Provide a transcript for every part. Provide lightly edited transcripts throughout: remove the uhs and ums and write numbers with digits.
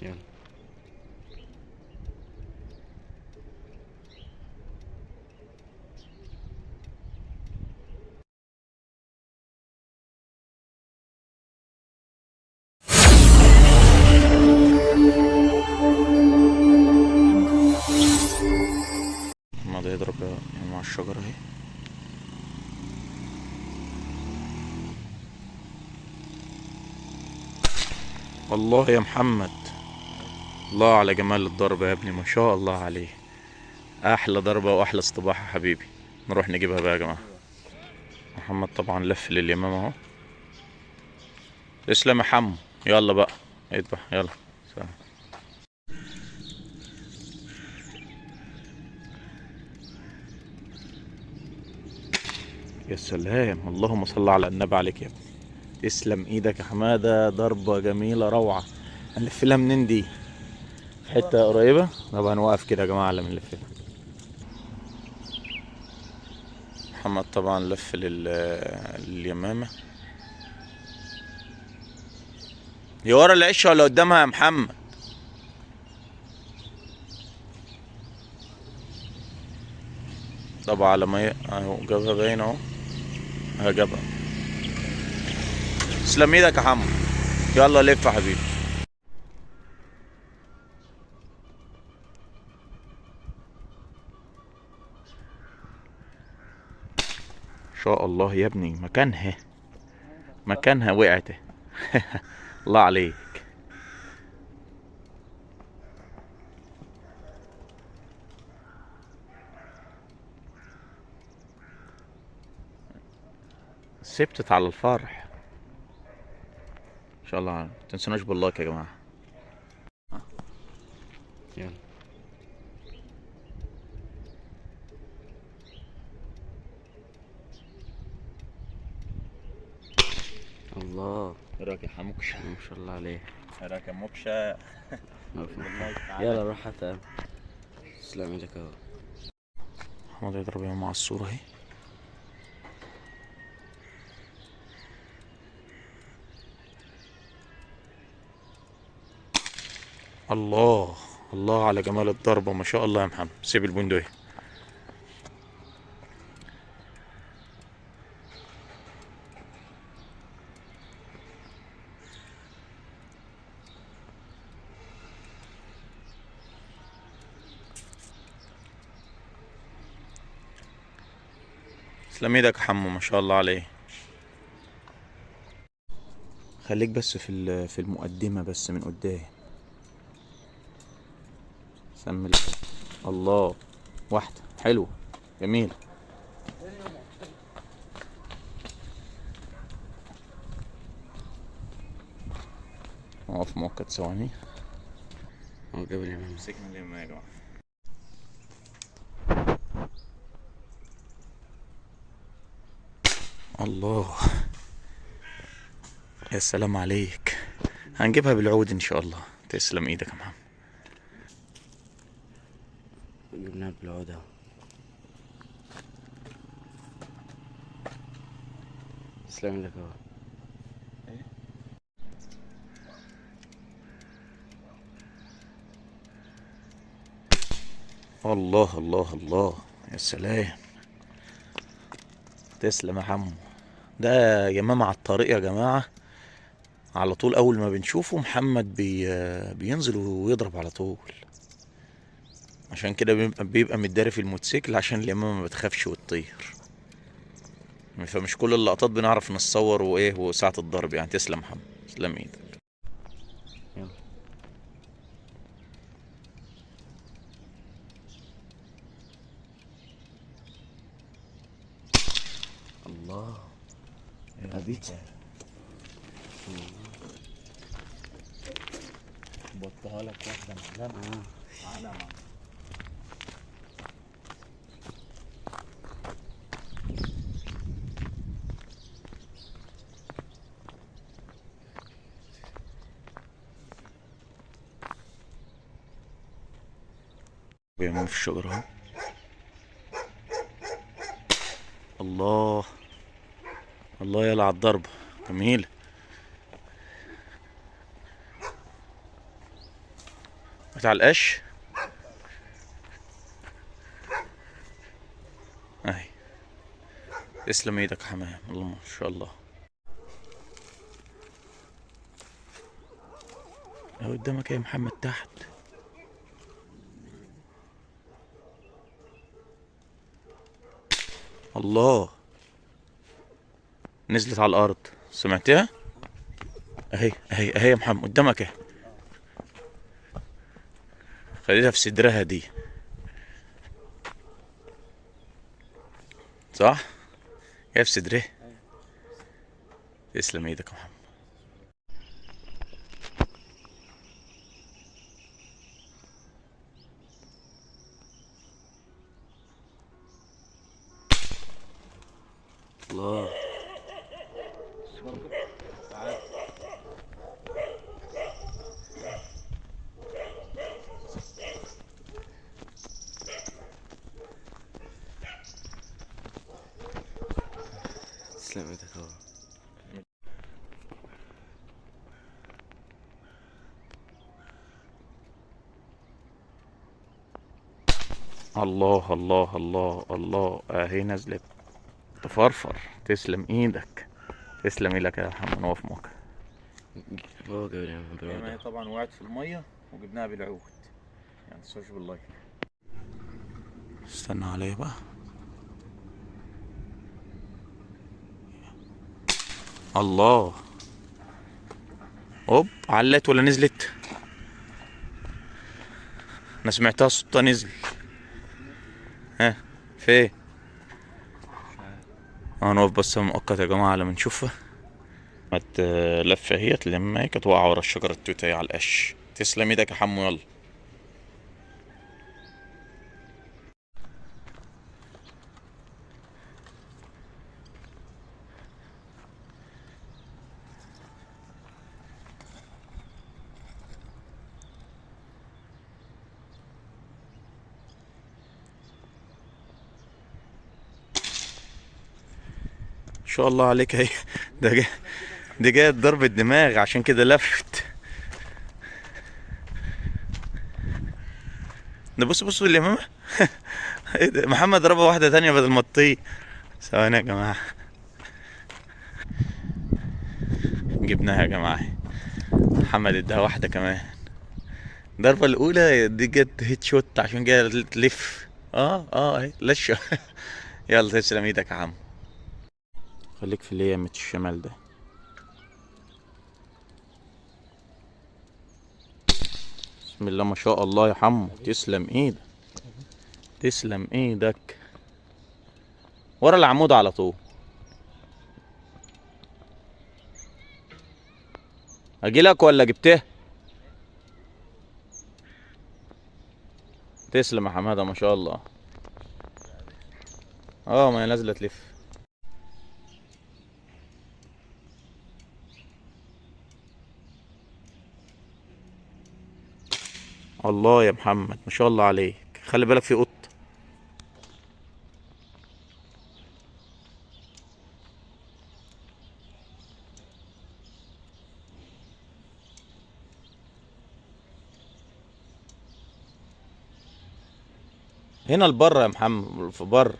يلا. الماضي يضرب مع الشجرة اهي. الله يا محمد، الله على جمال الضربة يا ابني، ما شاء الله عليه. احلى ضربة واحلى اصطباح يا حبيبي. نروح نجيبها بقى يا جماعة. محمد طبعا لف لليمام اهو. تسلم يا حمو. يلا بقى اذبح يلا. سلام. يا سلام، اللهم صل على النبي عليك يا ابني. تسلم ايدك يا حمادة، ضربة جميلة روعة. هنلف لها منين دي؟ في حتة قريبة؟ طبعا نوقف كده يا جماعة على ما نلف لها. محمد طبعا لف لليمامة. هي ورا العشة ولا قدامها يا محمد؟ طبعا على ما اهو جابها باين اهو. اهي جابها. تسلم ايدك يا حمو. يلا لف يا حبيبي. ان شاء الله يا ابني، مكانها مكانها وقعت. الله عليك. سبتت على الفرح. ان شاء الله ما تنسوناش باللايك يا جماعه. يلا. الله. ايه رايك يا حموكشه؟ ما شاء الله عليه. ايه رايك يا موكشه؟ يلا روح حتى. تسلم ايدك اهو. محمد يضرب مع الصوره اهي. الله، الله على جمال الضربه، ما شاء الله يا محمد. سيب البندقية. تسلم ايدك يا حمو، ما شاء الله عليه. خليك بس في المقدمه بس من قدام. سمي الله. واحده حلوه جميل. اقف مؤقت ثواني. هو جاب اليمين. مسكنا اليمين يا جماعه. الله، يا سلام عليك. هنجيبها بالعود ان شاء الله. تسلم ايدك يا محمد. جبناها بالعود اهو. تسلم ايدك اهو. الله الله الله، يا سلام. تسلم يا حمو. ده يمام على الطريق يا جماعة. على طول اول ما بنشوفه محمد بينزل ويضرب على طول. عشان كده بيبقى متداري في الموتوسيكل عشان اليمامة ما بتخافش وتطير. فمش كل اللقطات بنعرف نتصور وايه وساعة الضرب يعني. تسلم يا محمد، تسلم ايدك. يلا. الله. ابيت. بطها لك واحدة معلمة. معلمة. بيمون في الشجرة اهو. الله، الله يلا على الضربة جميل. بتاع القش اهي. تسلم ايدك يا حمام، الله ما شاء الله. اهو قدامك يا محمد تحت. الله، نزلت على الارض، سمعتها؟ اهي اهي اهي يا محمد قدامك اهي. خليتها في صدرها دي، صح؟ هي في صدرها. تسلم ايدك يا محمد. الله. تسلم ايدك اهو. الله الله الله الله، اهي نزلت تفرفر. تسلم ايدك، تسلم ايدك يا محمد، نقف موقع. هو جاي من هي بالوضع. طبعا وقعت في الميه وجبناها بالعود، يعني تنسوش باللايك. استنى عليا بقى. الله، هوب، علت ولا نزلت؟ انا سمعتها صوتها نزل. ها فين؟ هنقف بس مؤقت يا جماعه على ما نشوفها. كانت لفه هي لما هي كانت واقعه ورا الشجره التوتيه على القش. تسلم ايدك يا حمو، يلا. ان شاء الله عليك اهي. ده جاي، دي جايه ضرب الدماغ عشان كده لفت. ده بص بص اليمامة. ايه ده، محمد ضربها واحدة تانية بدل ما تطير. ثواني يا جماعة، جبناها يا جماعة. محمد اداها واحدة كمان. الضربة الأولى دي جت هيت شوت عشان كده تلف. اه اهي لشة. يلا تسلم ايدك يا عم. خليك في اللي يمة الشمال ده. بسم الله ما شاء الله يا حمو، تسلم ايدك، تسلم ايدك. ورا العمود على طول. اجيلك ولا جبته؟ تسلم يا حماده ما شاء الله. ما هي نازله تلف. الله يا محمد ما شاء الله عليك، خلي بالك في قط. هنا لبره يا محمد، في بره.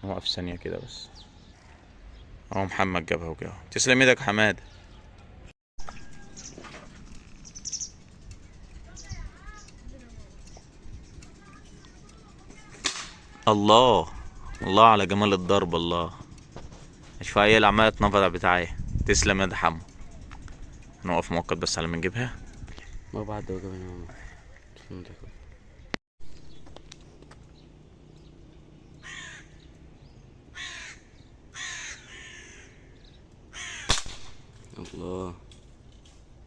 وقف ثانيه كده بس. اهو محمد جابها وجابها. تسلم ايدك يا حماده. الله، الله على جمال الضرب، الله. مش فاية اللي عمالة تنفض على بتاعي. تسلم يا حمو. نقف مؤقت بس على ما نجيبها. ما بعد ده كمان. تسلم ايدك اهو. الله.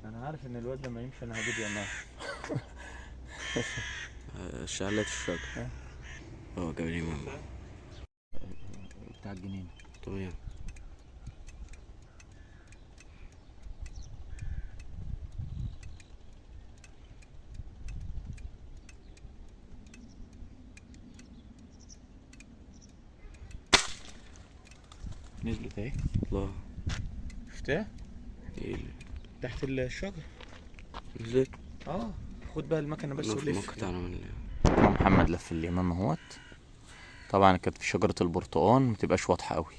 انا عارف ان الواد لما يمشي انا هجيب يا نار. شعلت الشجر. هو جاي لي من بتاع الجنينه. طبيعي. نزلت اهي. الله. شفتها ايه اللي تحت الشجر. زيت. اه خد بقى المكنه بس ولف. ممكن تعمل محمد لف اليمام اهوت. طبعا كانت في شجره البرتقال متبقاش واضحه قوي.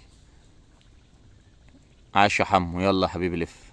عاش يا حمو، يلا يا حبيبي لف.